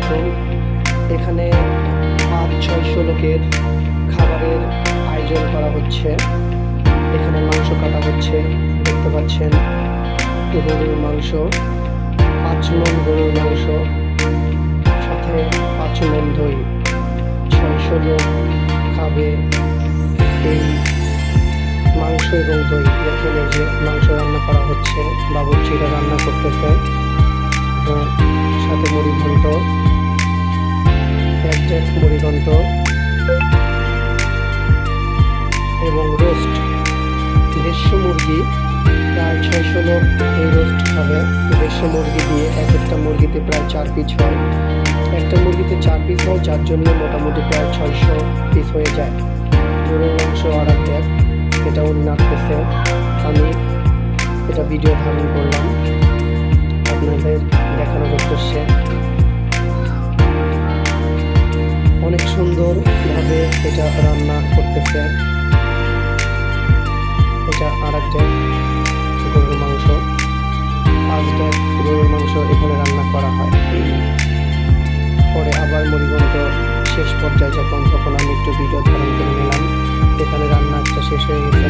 দেখুন এখানে 500-600 লোকের খাবারের আয়োজন করা হচ্ছে। এখানে মাংস কাটা হচ্ছে, দেখতে পাচ্ছেন গরুর মাংস, 5 মণ গরুর মাংস, সাথে 5 মণ দই। 600 লোক খাবে এই মাংস এবং দই। দেখুন এই যে মাংস রান্না করা হচ্ছে, বাবুর্চিরা রান্না করতেছে, সাথে মুড়িঘণ্ট, এক মুড়িঘণ্ট এবং রোস্ট। 150 মুরগি, প্রায় 600 লোক এই রোস্ট খাবে। 150 মুরগি দিয়ে এক একটা মুরগিতে প্রায় 4 পিস হয়। একটা মুরগিতে 4 পিস হয়, যার জন্য মোটামুটি প্রায় 600 পিস হয়ে যায়। গরুর মাংস আর এক, এটা উনি নাড়তেছে, আমি এটা ভিডিও ধারণ করলাম আপনাদের দেখানোর উদ্দেশ্যে। অনেক সুন্দরভাবে এটা রান্না করতেছে। এটা আর একটা গরুর মাংস, 5টা গরুর মাংস এখানে রান্না করা হয়। পরে আবার মুড়িঘণ্ট শেষ পর্যায়ে তখন আমি একটু ভিডিও ধারণ করে নিলাম। এখানে রান্না একটা শেষ হয়ে গেছে।